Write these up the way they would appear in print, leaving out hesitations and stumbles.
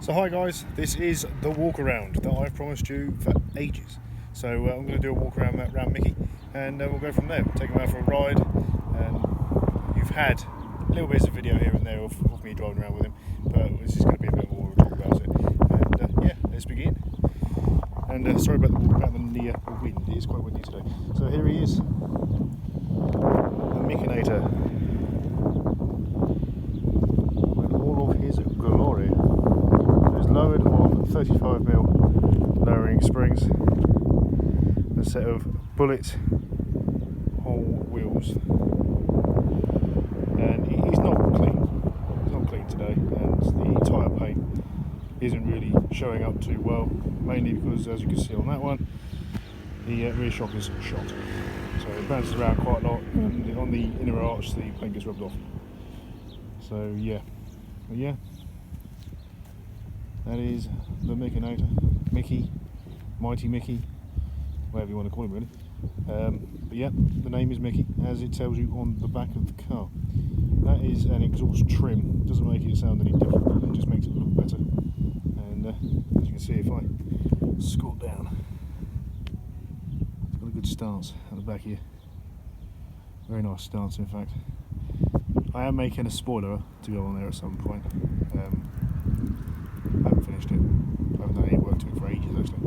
So hi guys, this is the walk around that I've promised you for ages. So I'm going to do a walk around Micky, and we'll go from there. Take him out for a ride. You've had little bits of video here and there of me driving around with him, but this is going to be a bit more talk about it. And yeah, let's begin. And sorry about the wind, it is quite windy today. So here he is, the Mickinator, with all of his glory. It's lowered on 35mm lowering springs, a set of bullet hole wheels, and he's not clean. He's not clean today, and the tyre paint isn't really showing up too well, mainly because, as you can see on that one, the rear shock is shot, so it bounces around quite a lot, and on the inner arch the paint gets rubbed off. So yeah, but yeah, that is the Mickinator, Micky, Mighty Micky, whatever you want to call him really. But yeah, the name is Micky, as it tells you on the back of the car. That is an exhaust trim. It doesn't make it sound any different, it just makes it look better. And as you can see, if I squat down, it's got a good stance at the back here. Very nice stance, in fact. I am making a spoiler to go on there at some point. I haven't finished it. I haven't done any work to it for ages actually.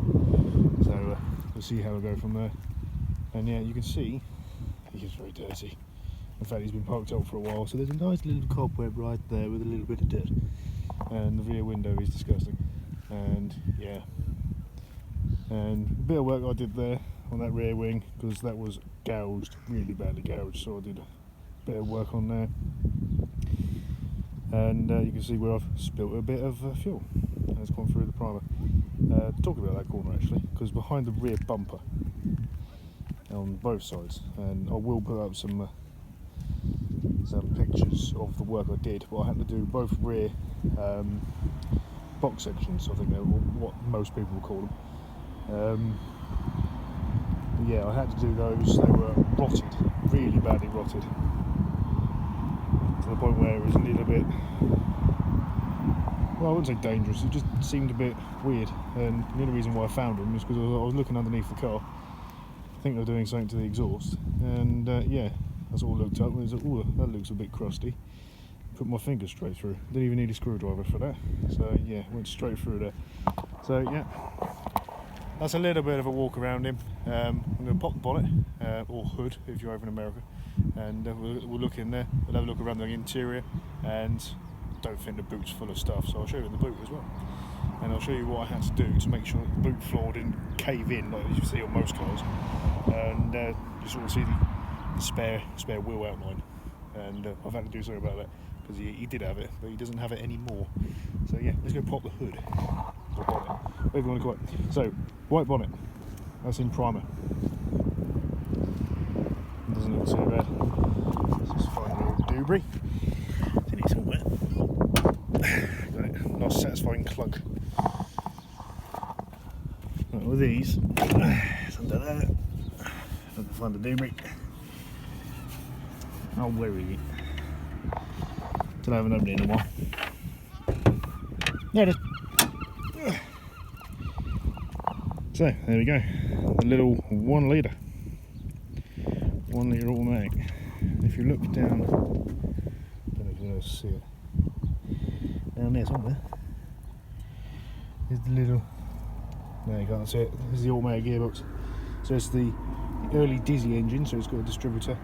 So we'll see how we go from there. And yeah, you can see he is very dirty. In fact, he's been parked up for a while, so there's a nice little cobweb right there with a little bit of dirt. And the rear window is disgusting. And yeah, and a bit of work I did there on that rear wing, because that was gouged, really badly gouged, so I did a bit of work on there. And you can see where I've spilt a bit of fuel, and it's gone through the primer. Talk about that corner actually, because behind the rear bumper on both sides, and I will put up some pictures of the work I did, but I had to do both rear box sections, I think they're what most people would call them. Yeah, I had to do those. They were rotted, really badly rotted, to the point where it was a little bit, well, I wouldn't say dangerous, it just seemed a bit weird. And the only reason why I found them is because I was looking underneath the car. I think they were doing something to the exhaust, and yeah, I sort of looked up and was like, oh, that looks a bit crusty. Put my finger straight through. Didn't even need a screwdriver for that. So yeah, went straight through there. So yeah, that's a little bit of a walk around him. I'm going to pop the bonnet, or hood if you're over in America, and we'll look in there. We'll have a look around the interior, and I don't think the boot's full of stuff, so I'll show you in the boot as well. And I'll show you what I had to do to make sure that the boot floor didn't cave in like you see on most cars. And you sort of see the spare wheel outline. And I've had to do something about that, because he did have it, but he doesn't have it anymore. So yeah, let's go pop the hood, or bonnet, whatever you want to call it. So, white bonnet, that's in primer. It doesn't look too bad. Let's just find a little doobrey. It's in it somewhere. Got it, nice satisfying clunk. Right, with these, it's under there. I can find the doobrey. Oh, where is it? Still haven't opened it in a while. There it is. So, there we go. The little 1 litre. 1 litre automatic. If you look down, I don't know if you can see it. Down there somewhere. There's the little, no you can't see it, this is the automatic gearbox. So it's the early Dizzy engine, so it's got a distributor.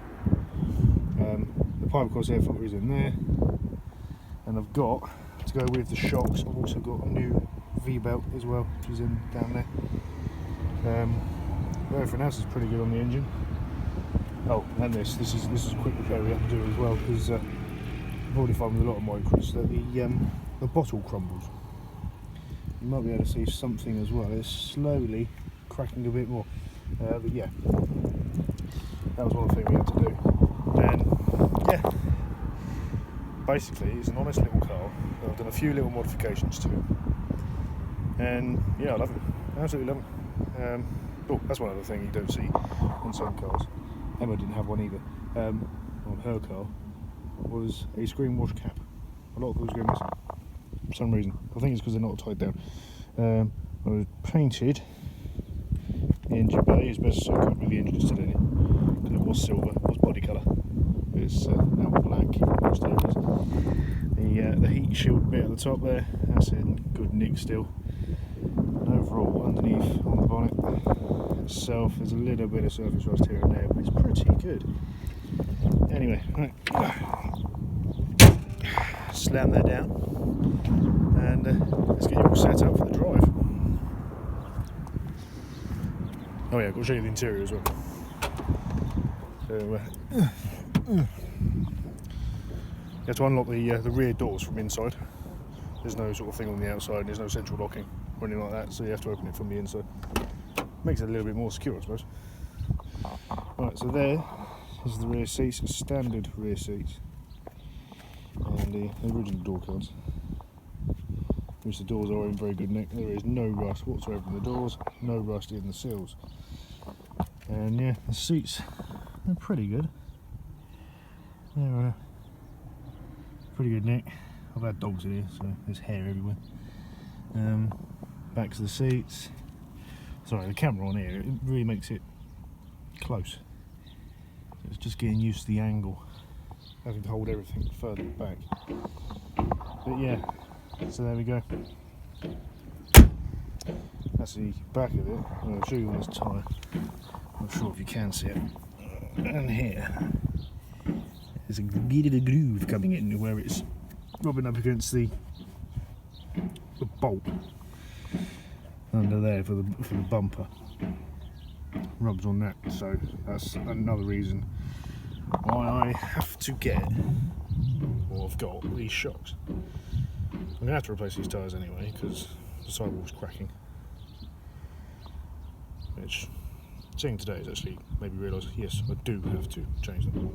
The pipe across air filter is in there, and I've got, to go with the shocks, I've also got a new V-belt as well, which is in down there. Everything else is pretty good on the engine. Oh, and this is a quick repair we have to do as well, because I've already found with a lot of Micras that the bottle crumbles. You might be able to see something as well. It's slowly cracking a bit more, but yeah, that was one thing we had to do. And yeah, basically it's an honest little car. I've done a few little modifications to it, and yeah, I love it. I absolutely love it. Oh, that's one other thing you don't see on some cars. Emma didn't have one either. On her car was a screen wash cap. A lot of those go missing. for some reason. I think it's because they're not tied down. I painted the engine bay as best as I could with the engine still in it, because it was silver, it was body colour. It's now black in most areas. The heat shield bit at the top there, that's in good nick still. And overall, underneath on the bonnet itself, there's a little bit of surface rust here and there, but it's pretty good. Anyway, right, slam that down, and let's get you all set up for the drive. Oh yeah, I've got to show you the interior as well. So, you have to unlock the rear doors from inside. There's no sort of thing on the outside, there's no central locking or anything like that, so you have to open it from the inside. Makes it a little bit more secure, I suppose. Right, so there is the rear seats, standard rear seats, and the original door cards, which the doors are in very good nick. There is no rust whatsoever in the doors, no rust in the seals. And yeah, the seats, they're pretty good. They're pretty good nick. I've had dogs in here, so there's hair everywhere. Backs of the seats. Sorry, the camera on here, it really makes it close. It's just getting used to the angle, having to hold everything further back. But yeah, so there we go. That's the back of it. I'll show you on this tyre. I'm not sure if you can see it. And here, there's a bit of a groove coming in where it's rubbing up against the bolt under there for the bumper. Rubs on that, so that's another reason why I have to get, or I've got, these shocks. I'm going to have to replace these tyres anyway because the sidewall's cracking, which, seeing today, has actually made me realise, yes, I do have to change them.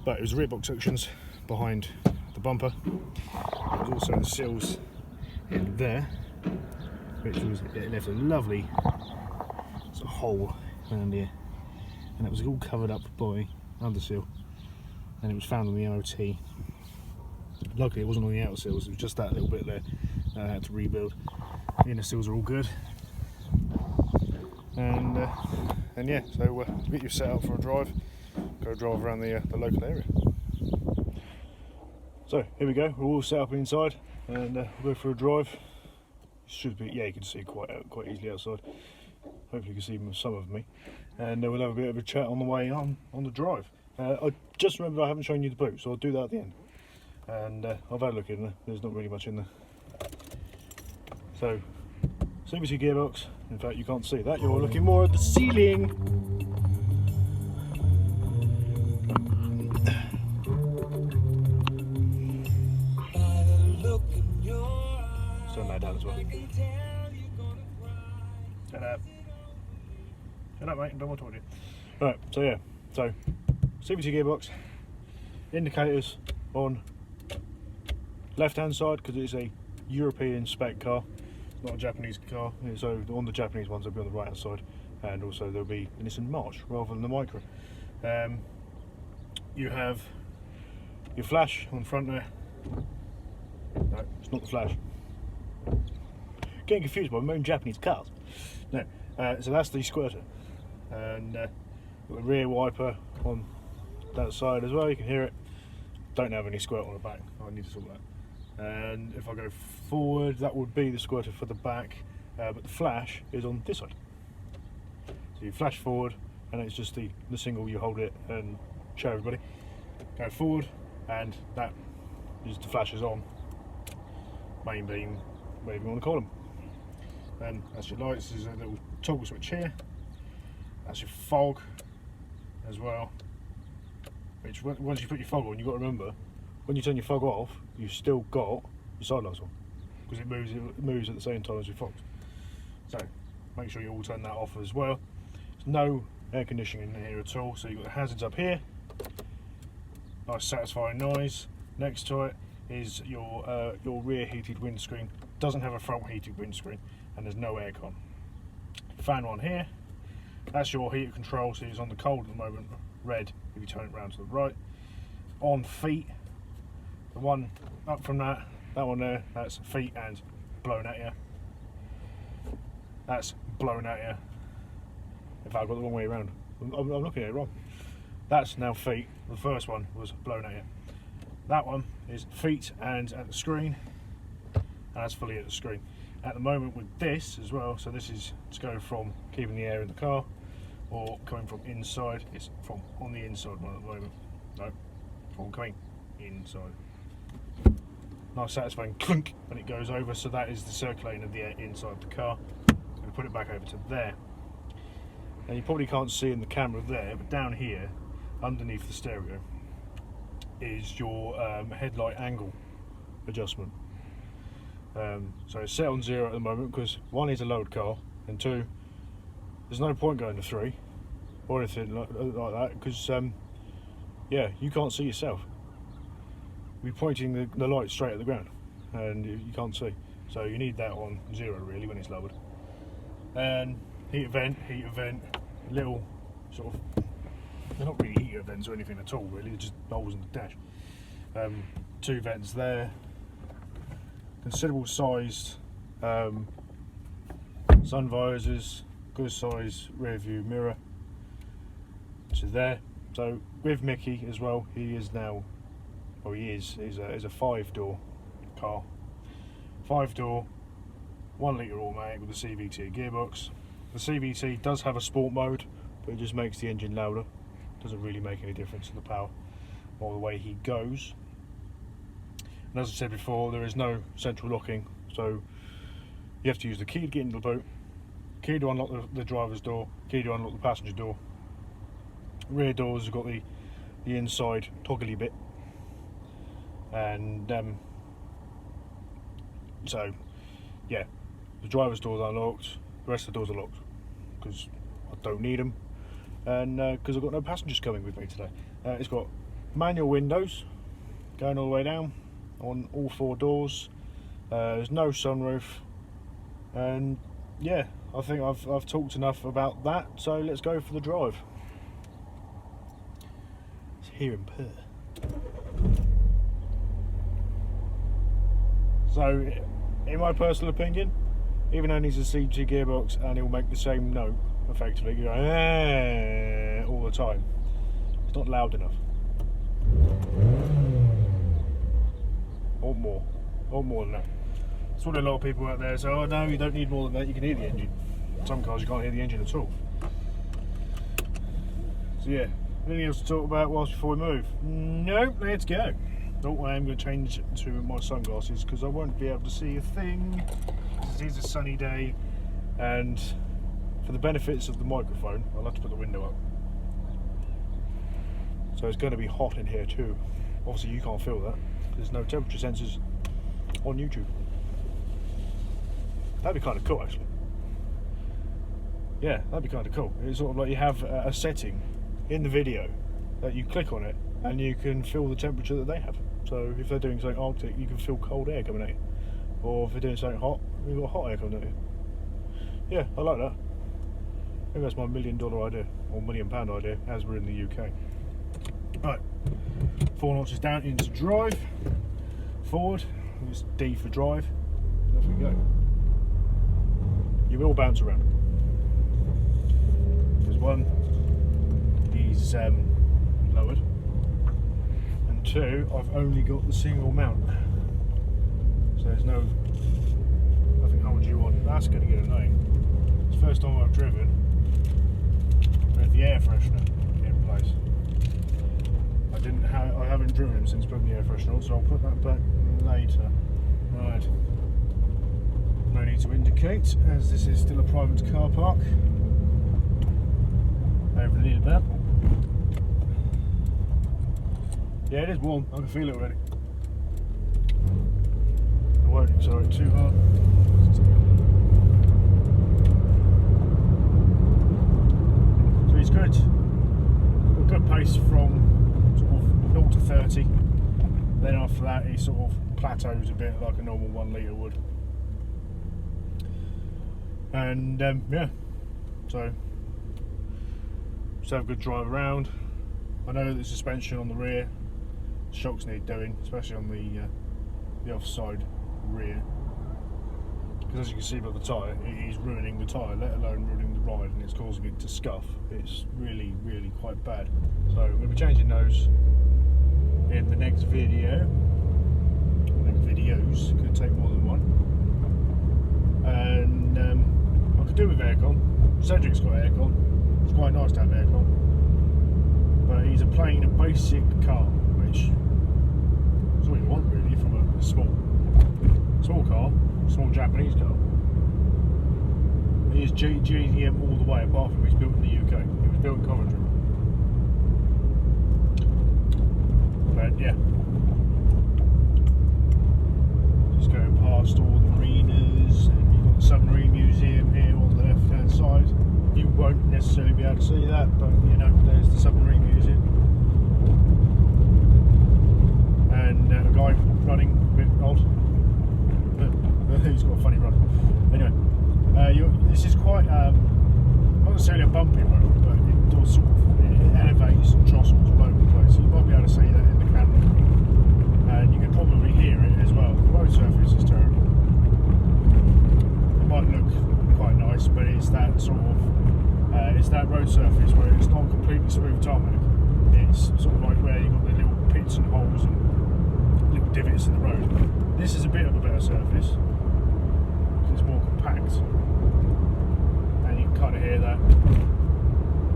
But it was the rear box sections behind the bumper. It was also the seals in there, which was, it left a lovely sort of hole around here, and it was all covered up by underseal, and it was found on the MOT. Luckily it wasn't on the outer seals, it was just that little bit there that I had to rebuild. The inner seals are all good, and yeah, so get you set up for a drive, go drive around the local area. So here we go, we're all set up inside, and we'll go for a drive. Should be, yeah, you can see quite easily outside. Hopefully you can see some of me, and we'll have a bit of a chat on the way on the drive. I just remembered I haven't shown you the boot, so I'll do that at the end. And I've had a look in there, there's not really much in there. So, CVT gearbox, in fact you can't see that, you're looking more at the ceiling. Turn that down as well. Shut up. Shut up, mate, I don't want to talk to you. Right, so yeah, so CVT gearbox, indicators on left hand side because it's a European spec car, not a Japanese car, so on the Japanese ones they'll be on the right hand side, and also there'll be a Nissan March rather than the Micra. You have your flash on the front there. No, it's not the flash. Getting confused by my own Japanese cars. No, so that's the squirter, and got the rear wiper on that side as well. You can hear it. Don't have any squirt on the back. I need to sort that. And if I go forward, that would be the squirter for the back, but the flash is on this side. So you flash forward, and it's just the single. You hold it and show everybody. Go forward, and that is the flash is on. Main beam, whatever you want to call them. And that's your lights. There's a little toggle switch here. That's your fog as well. Which once you put your fog on, you've got to remember, when you turn your fog off, you've still got your side lights on, because it moves at the same time as your fog. So make sure you all turn that off as well. There's no air conditioning in here at all, so you've got the hazards up here. Nice satisfying noise. Next to it is your rear heated windscreen. Doesn't have a front heated windscreen, and there's no aircon. Fan one here. That's your heater control, so it's on the cold at the moment, red if you turn it round to the right. On feet, the one up from that That one there, that's feet and blown at you. That's blown at you. In fact, I got the wrong way around. I'm looking at it wrong. That's now feet. The first one was blown at you. That one is feet and at the screen, and that's fully at the screen. At the moment with this as well, so this is to go from keeping the air in the car or coming from inside. It's from on the inside one at the moment. No, from coming inside. Nice satisfying clunk when it goes over, so that is the circulating of the air inside the car. I'm going to put it back over to there. Now you probably can't see in the camera there, but down here, underneath the stereo, is your headlight angle adjustment. So it's set on 0 at the moment because 1 is a load car, and 2, there's no point going to 3 or anything like that because yeah, you can't see yourself. You're pointing the light straight at the ground and you can't see, so you need that on 0 really when it's lowered. And heater vent, little sort of, they're not really heater vents or anything at all really, they're just holes in the dash. 2 vents there, considerable sized sun visors, good size rear view mirror, which is there. So with Micky as well, he is now, or he is a 5-door car, 5-door, 1 litre automatic with a CVT gearbox. The CVT does have a sport mode, but it just makes the engine louder. Doesn't really make any difference to the power or the way he goes. And as I said before, there is no central locking, so you have to use the key to get into the boot, key to unlock the driver's door, key to unlock the passenger door. Rear doors have got the inside toggly bit, and so yeah, the driver's doors are unlocked, the rest of the doors are locked because I don't need them, and because I've got no passengers coming with me today. It's got manual windows going all the way down on all 4 doors. There's no sunroof, and yeah, I think I've talked enough about that, so let's go for the drive. Let's hear him purr. So in my personal opinion, even though it needs a CVT gearbox and it will make the same note effectively, you go all the time, it's not loud enough. Or more than that. That's what a lot of people out there say, oh no, you don't need more than that, you can hear the engine. Some cars you can't hear the engine at all. So yeah, anything else to talk about whilst before we move? Nope, let's go. Oh, I am going to change to my sunglasses because I won't be able to see a thing. It is a sunny day, and for the benefits of the microphone, I'll have to put the window up. So it's going to be hot in here too. Obviously you can't feel that. There's no temperature sensors on YouTube. That'd be kind of cool actually. Yeah, that'd be kind of cool. It's sort of like you have a setting in the video that you click on it and you can feel the temperature that they have. So if they're doing something Arctic, you can feel cold air coming at you. Or if they're doing something hot, you've got hot air coming at you. Yeah, I like that. Maybe that's my $1 million idea, or £1 million idea, as we're in the UK. Right, 4 notches down into drive, forward, it's D for drive, and off we go. You will bounce around. There's 1, he's lowered, and 2, I've only got the single mount. So there's nothing holds you on. That's going to get annoying. It's the first time I've driven with the air freshener in place. I haven't driven him since putting the air freshener on, so I'll put that back later. Right. No need to indicate, as this is still a private car park. Over the little bit. Yeah, it is warm. I can feel it already. I won't accelerate too hard. So it's good. A good pace from sort of 0 to 30. Then after that he sort of plateaus a bit like a normal 1 litre would. And yeah, so just have a good drive around. I know that the suspension on the rear, shocks need doing, especially on the the offside rear, because as you can see by the tyre, it is ruining the tyre, let alone ruining the ride, and it's causing it to scuff. It's really, really quite bad. So we'll be changing those in the next video, or next videos, could take more than one. And I could do with aircon. Cedric's got aircon. It's quite nice to have aircon, but he's playing a basic car, which is what you want really from a small car, small Japanese car. He is GDM all the way, apart from he's built in the UK. He was built in Coventry. But yeah, just going past all the marinas, and you've got the submarine museum here on the left hand side. You won't necessarily be able to see that, but you know, there's the submarine museum. And a guy running a bit odd. He's got a funny run. Anyway, this is quite, not necessarily a bumpy road, but it does sort of, it elevates and jostles all over the place. So you might be able to see that in the camera. And you can probably hear it as well. The road surface is terrible. It might look quite nice, but it's that sort of, it's that road surface where it's not completely smooth tarmac. It's sort of like where you've got the little pits and holes and little divots in the road. This is a bit of a better surface. It's more compact, and you can kind of hear that.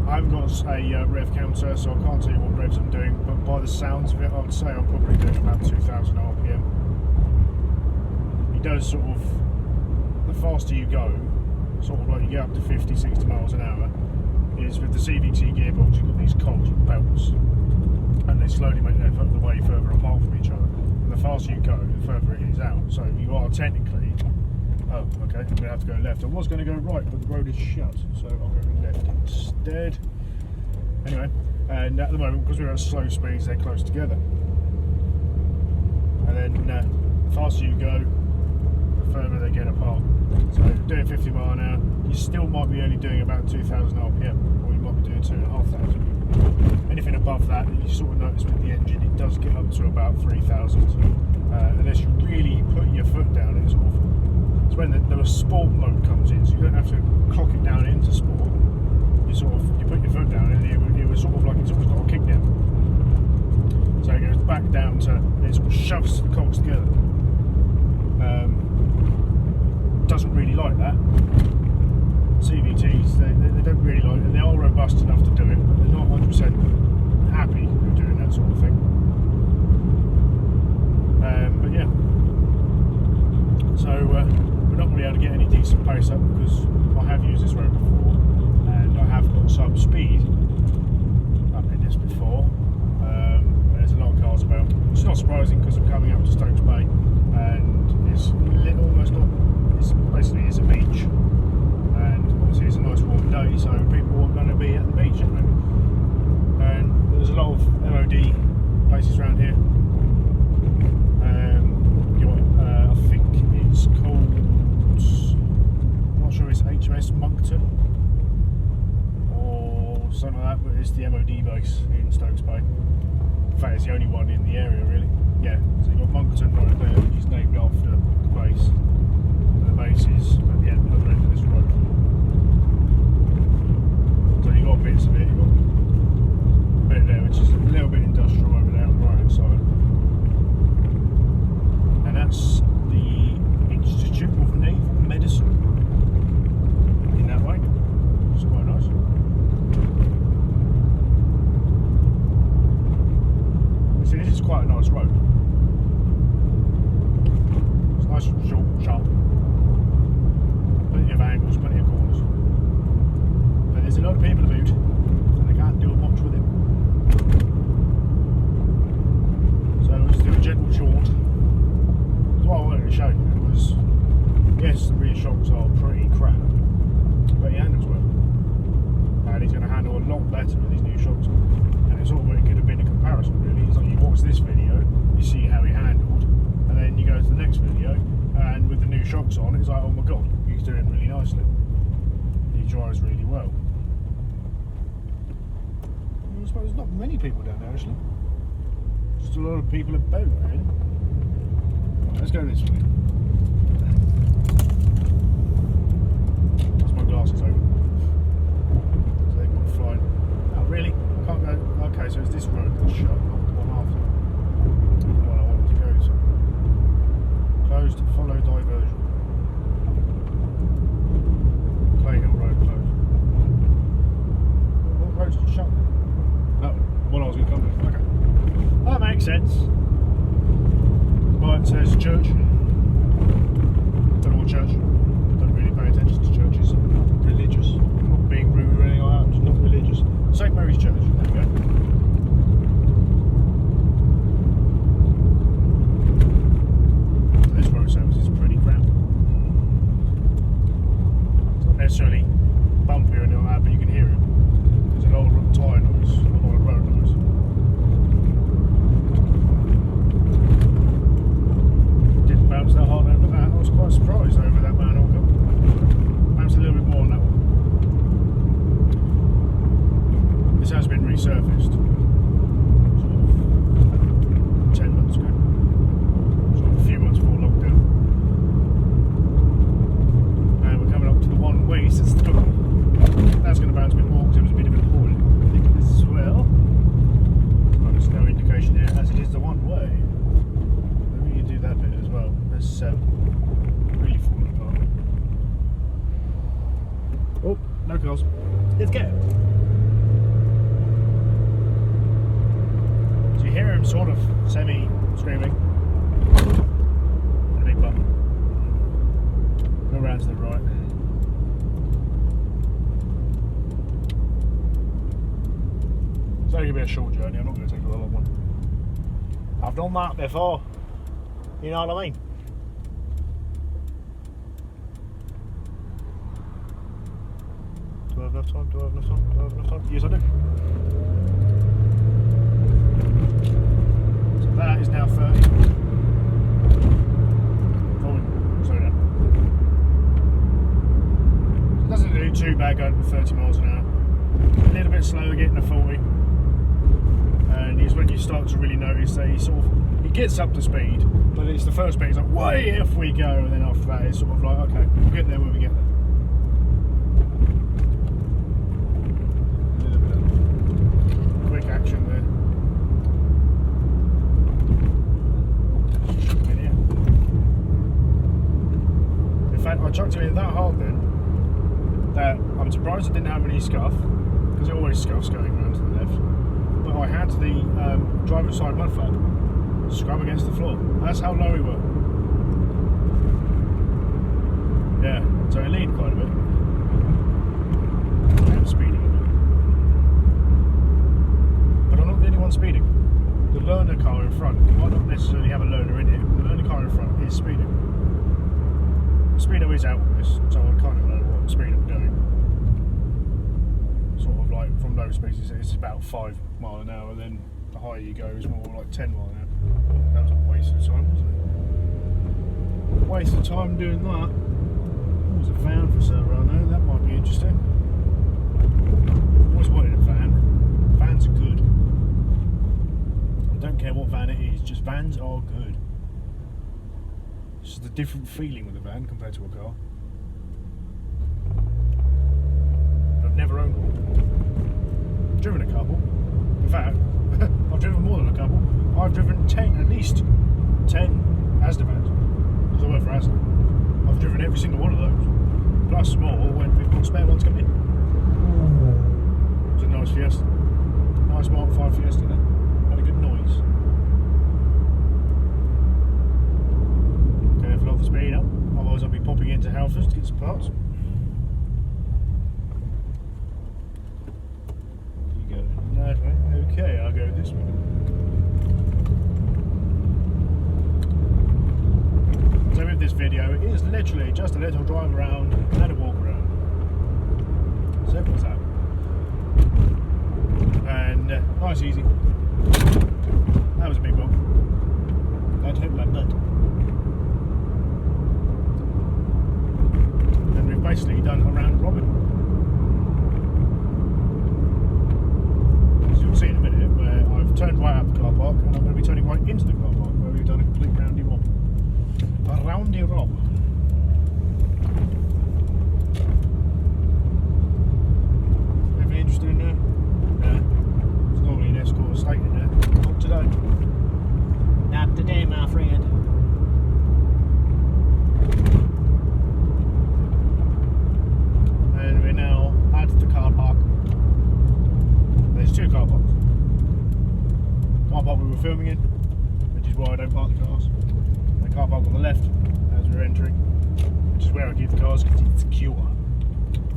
I haven't got a rev counter, so I can't tell you what revs I'm doing, but by the sounds of it, I would say I'm probably doing about 2,000 RPM. He does sort of, the faster you go, sort of like you get up to 50, 60 miles an hour, is with the CVT gearbox, you've got these cogs and belts, and they slowly make their way further apart from each other. And the faster you go, the further it is out. So you are technically, oh, okay, I'm going to have to go left. I was going to go right, but the road is shut, so I'll go left instead. Anyway, and at the moment, because we're at slow speeds, they're close together. And then the faster you go, the further they get apart. So doing 50 mile an hour, you still might be only doing about 2,000 RPM, or you might be doing 2,500. Anything above that, you sort of notice with the engine, it does get up to about 3,000. Unless you really put your foot down, it's sort of, it's when the sport mode comes in, so you don't have to clock it down into sport. You sort of, you put your foot down, and it was sort of like it's always got a kick down. So it goes back down to, it sort of shoves the cogs together. Doesn't really like that. CVTs, they don't really like it. They are robust enough to do it, but they're not 100% happy with doing that sort of thing. But yeah, so we're not going to be able to get any decent pace up because I have used this road before, and I have got some speed up in this before. There's a lot of cars about. It's not surprising because I'm coming up to Stokes Bay, and it's almost not. Basically it's a beach, and obviously it's a nice warm day, so people are going to be at the beach, aren't they? And there's a lot of MOD places around here. I think it's called, I'm not sure, it's HMS Moncton or something like that, but it's the MOD base in Stokes Bay. In fact, it's the only one in the area really. Yeah, so you've got Moncton right there, which is named after the base. The base is at the other end of this road. So you've got bits of it, you've got a bit there which is a little bit industrial over there on the right hand side. And that's the Institute of Naval Medicine in that way. It's quite nice. See, this is quite a nice road. It's nice and short, sharp. Plenty of angles, plenty of corners. But there's a lot of people about, and they can't do much with it. So we'll just do a gentle jaunt. Because what I wanted to show you was, yes, the rear shocks are pretty crap, but he handles well. And he's going to handle a lot better with these new shocks. And it's all what it could have been a comparison, really. It's like you watch this video, you see how he handled, and then you go to the next video, and with the new shocks on, it's like, oh my god, he's doing really nicely. He drives really well. I suppose there's not many people down there actually. Just a lot of people about, really. Let's go this way. That's my glasses open. So they've gone flying. Oh, really? Can't go. Okay, so it's this road that's shut, not the one after. The one I wanted to go to. Closed, follow diversion. Clay Hill Road closed. What road's shut? That one I was going to come to. Okay. That makes sense. Right, so there's a church. Don't know what church. Don't really pay attention to churches. I'm not religious. I'm not being rude or anything like that. I'm just not religious. St. Mary's Church. There we go. This road surface is pretty crap. It's not necessarily bumpy or anything like that, but you can hear it. There's an old tyre noise, an old road noise. Didn't bounce that hard over that. I was quite surprised over that manhole gun. Bounced a little bit more on that one. This has been resurfaced sort of 10 months ago. Sort of a few months before lockdown. And we're coming up to the one way system. That's going to bounce a bit more because there was a bit of a hole in this as well. Well, there's no indication here as it is the one way. Maybe you do that bit as well. That's really falling apart. Oh, no cars. Let's go. So you hear him sort of semi-screaming. And a big bump. Go around to the right. It's only going to be a short journey, I'm not going to take a long one. I've done that before, you know what I mean? Do I have enough time? Do I have enough time? Do I have enough time? Yes, I do. So that is now 30. Slow down. It doesn't do too bad going to 30 miles an hour. A little bit slower getting to 40. And it's when you start to really notice that he gets up to speed, but it's the first bit, he's like, way off we go, and then after that it's sort of like, okay, we'll get there when we get there. A little bit of quick action there. In fact, I chucked it in that hard then, that I'm surprised it didn't have any scuff, because it always scuffs going around to the left. But I had the driver's side mud flap scrub against the floor. That's how low we were. Yeah, so it leaned quite a bit. I am speeding a bit. But I'm not the only one speeding. The learner car in front might not necessarily have a learner in it, but the learner car in front is speeding. The speedo is out on this, so I kind of know what speed I'm doing. Sort of like from low speeds it's about 5 mile an hour, then the higher you go is more like 10 mile an hour. That was a waste of time, wasn't it? Waste of time doing that. There's a van for sale around there, that might be interesting. Always wanted a van. Vans are good. I don't care what van it is, just vans are good. It's just a different feeling with a van compared to a car. I've never owned one. I've driven a couple. In fact, I've driven more than a couple. I've driven 10, at least 10 Asda vans, because I work for Asda. I've driven every single one of those, plus more when we've got spare ones come in. It was a nice Fiesta. Nice Mark 5 Fiesta there. Had a good noise. Careful of the speed up, otherwise I'll be popping into Halfords to get some parts. That way. Okay, I'll go this way. So with this video, it is literally just a little drive around and a walk around. Simple as that. And nice, easy. That was a big bump. That hit like that. And we've basically done a round robin. See in a minute where I've turned right out the car park and I'm going to be turning right into the car park where we've done a complete roundy one. why I don't park the cars. The car park on the left as we're entering, which is where I keep the cars because it's secure.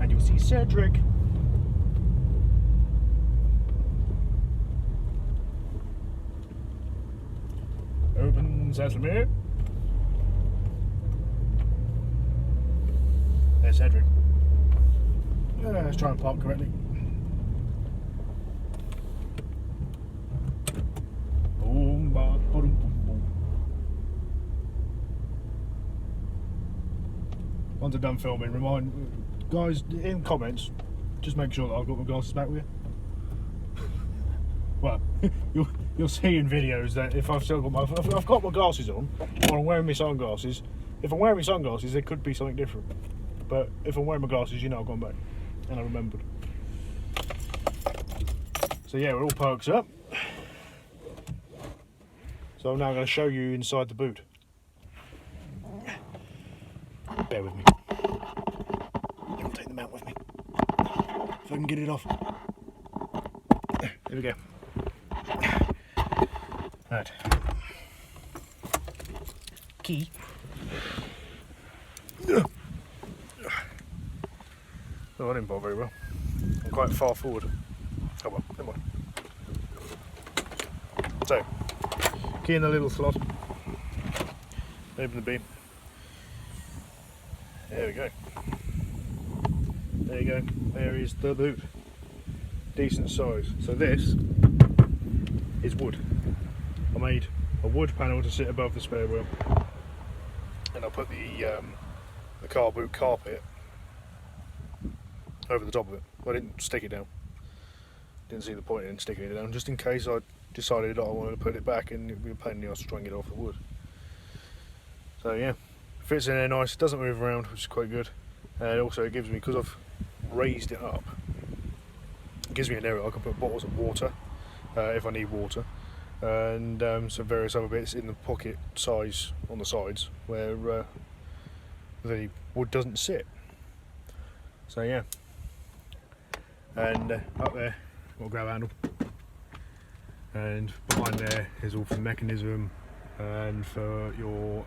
And you'll see Cedric. Open Sesame. There's Cedric. Let's try and park correctly. Boom, ba, boom, boom, boom. Once I'm done filming, remind guys in comments, just make sure that I've got my glasses back with you. Well, you'll see in videos that if I've still got if I've got my glasses on, or I'm wearing my sunglasses. If I'm wearing my sunglasses, there could be something different. But if I'm wearing my glasses, you know I've gone back and I remembered. So yeah, we're all parked up. So I'm now going to show you inside the boot. Bear with me. I'll take them out with me. If I can get it off. There we go. Right. Key. Oh, I didn't bolt very well. I'm quite far forward. Oh well, never mind. So, key in the little slot. Open the beam. There we go. There you go. There is the boot. Decent size. So this is wood. I made a wood panel to sit above the spare wheel, and I put the car boot carpet over the top of it. I didn't stick it down. Didn't see the point in sticking it down, just in case I decided that I wanted to put it back and it would be a pain in the arse to try and get it off the wood. So yeah, fits in there nice, doesn't move around, which is quite good. And also it gives me, because I've raised it up, it gives me an area I can put bottles of water if I need water, and some various other bits in the pocket size on the sides where the wood doesn't sit. So yeah, and up there got a grab handle, and behind there is all for the mechanism and for your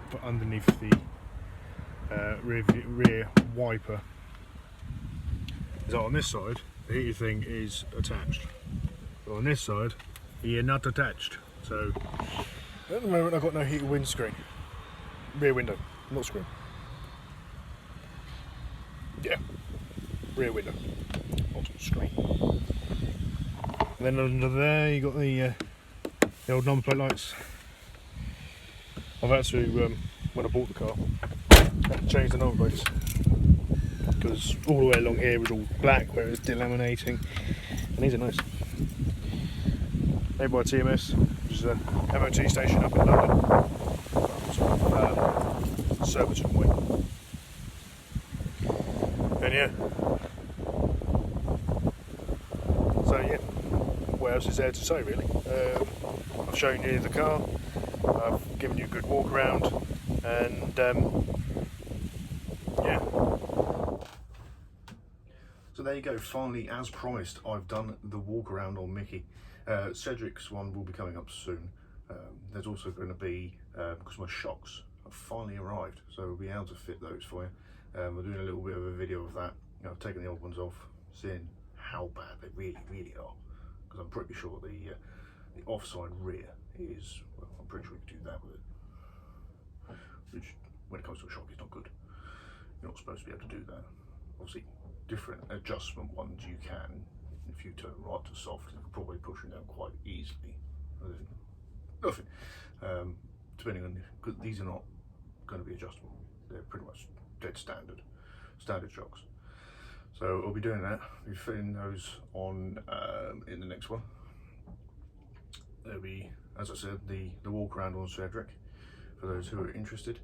for underneath the rear wiper. So on this side the heater thing is attached, but on this side you're not attached. So at the moment I've got no heated windscreen, rear window, not screen. Yeah, rear window, not screen. And then under there you got the old number plate lights. I've had to, when I bought the car, I had to change the number plates because all the way along here was all black where it was delaminating, and these are nice. Made by TMS, which is a MOT station up in London, Surbiton way. And yeah, so yeah, what else is there to say really? I've shown you the car, I've given you a good walk around, and yeah. So there you go, finally as promised I've done the walk around on Micky. Cedric's one will be coming up soon. There's also going to be, because my shocks have finally arrived, so we'll be able to fit those for you. We're doing a little bit of a video of that. I've taken the old ones off, seeing how bad they really are, because I'm pretty sure the offside rear is, well, I'm pretty sure we can do that with it, which when it comes to a shock is not good. You're not supposed to be able to do that. Obviously different adjustment ones you can. If you turn right to soft, you can probably push them down quite easily. Nothing, depending on, because these are not going to be adjustable. They're pretty much dead standard shocks. So I'll be doing that. We'll be fitting those on in the next one. There'll be, as I said, the walk around on Cedric for those who are interested.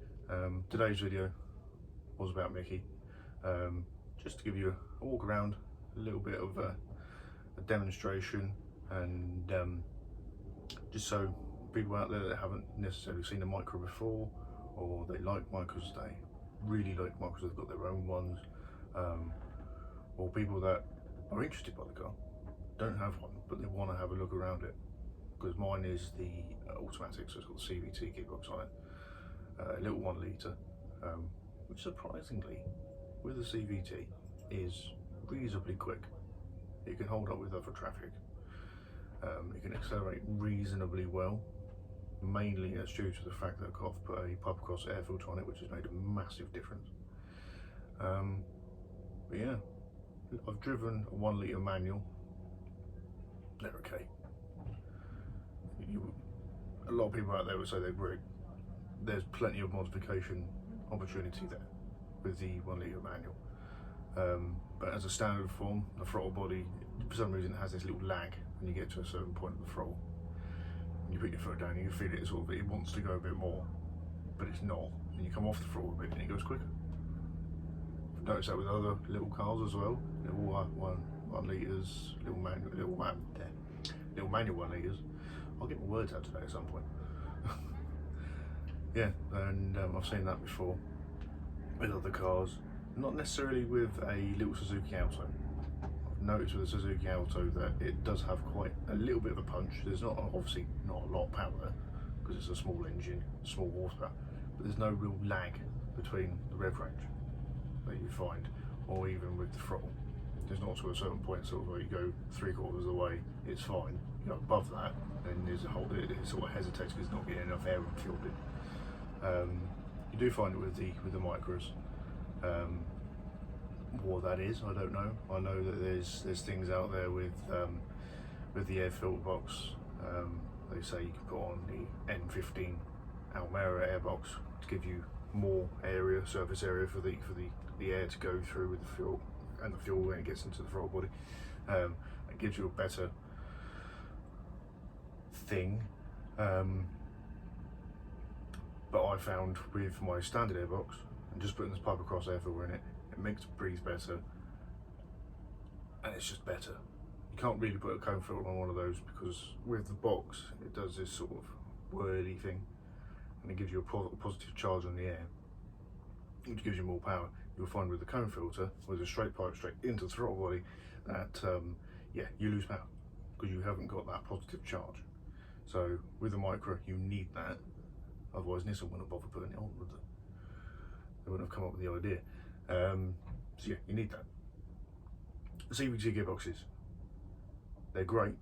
Today's video was about Micky, just to give you a walk around, a little bit of a demonstration, and just so people out there that haven't necessarily seen a Micra before, or they like Micras, they really like Micras, they've got their own ones, or people that are interested by the car, don't have one but they want to have a look around it, because mine is the automatic, so it's got the CVT gearbox on it, a little 1 litre, which surprisingly, with the CVT, is reasonably quick. It can hold up with other traffic. It can accelerate reasonably well. Mainly that's due to the fact that I've put a pipe across air filter on it, which has made a massive difference. But yeah, I've driven a 1 litre manual. They're okay. A lot of people out there would say they're great. There's plenty of modification opportunity there with the 1 litre manual. But as a standard form, the throttle body, for some reason, has this little lag when you get to a certain point of the throttle. When you put your foot down, you can feel it sort of, it wants to go a bit more, but it's not. And you come off the throttle a bit and it goes quicker. I've noticed that with other little cars as well. Little 1 litres, little manual 1 litres. I'll get my words out today at some point. Yeah, and I've seen that before with other cars. Not necessarily with a little Suzuki Alto. I've noticed with the Suzuki Alto that it does have quite a little bit of a punch. There's obviously not a lot of power there because it's a small engine, small horsepower, but there's no real lag between the rev range that you find, or even with the throttle. There's not to a certain point sort of where you go 3/4 of the way, it's fine. You go above that, then there's a whole, it sort of hesitates because it's not getting enough air and fuel in. You do find it with the Micras. What that is, I don't know. I know that there's things out there with the air filter box. They say you can put on the N15 Almera airbox to give you more area, surface area for the air to go through with the fuel, and the fuel when it gets into the throttle body. It gives you a better thing. But I found with my standard airbox and just putting this pipe across air filter in it, it makes it breathe better, and it's just better. You can't really put a cone filter on one of those because with the box it does this sort of whirly thing, and it gives you a positive charge on the air, which gives you more power. You'll find with the cone filter, with a straight pipe straight into the throttle body, that yeah, you lose power because you haven't got that positive charge. So with the Micra, you need that. Otherwise, Nissan wouldn't bother putting it on, would they? They wouldn't have come up with the idea. So yeah, you need that. The CVT gearboxes, they're great.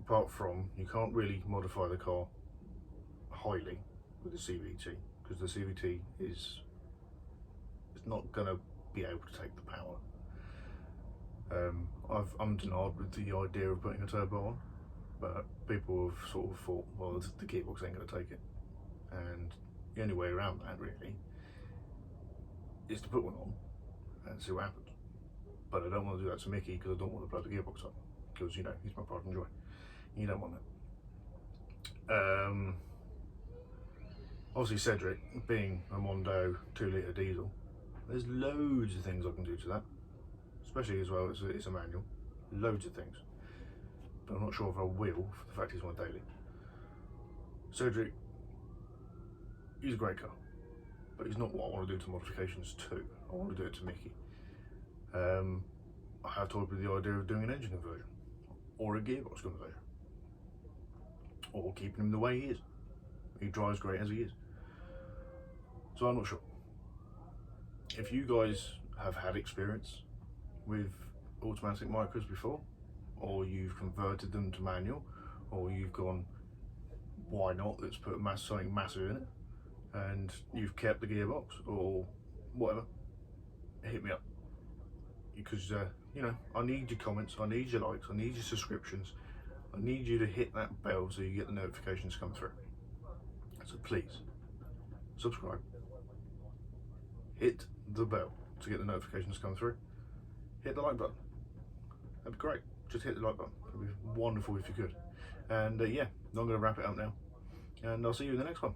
Apart from, you can't really modify the car highly with the CVT because the CVT is not going to be able to take the power. I've ummed and ahed with the idea of putting a turbo on, but people have sort of thought, well, the gearbox ain't going to take it. And the only way around that really is to put one on and see what happens. But I don't want to do that to Micky because I don't want to blow the gearbox up, because you know, he's my pride and joy. You don't want that. Obviously Cedric, being a Mondo 2 litre diesel, there's loads of things I can do to that, especially as well, it's a manual, loads of things. But I'm not sure if I will, for the fact he's my daily. Cedric, he's a great car, but he's not what I want to do to modifications to. I want to do it to Micky. I have toyed with the idea of doing an engine conversion, or a gearbox conversion, or keeping him the way he is. He drives great as he is. So I'm not sure. If you guys have had experience with automatic Micras before, or you've converted them to manual, or you've gone, why not, let's put something massive in it, and you've kept the gearbox or whatever, hit me up, because you know, I need your comments, I need your likes, I need your subscriptions, I need you to hit that bell so you get the notifications come through. So please subscribe, hit the bell to get the notifications come through, hit the like button, that'd be great. Just hit the like button, it'd be wonderful if you could. And yeah, I'm going to wrap it up now, and I'll see you in the next one.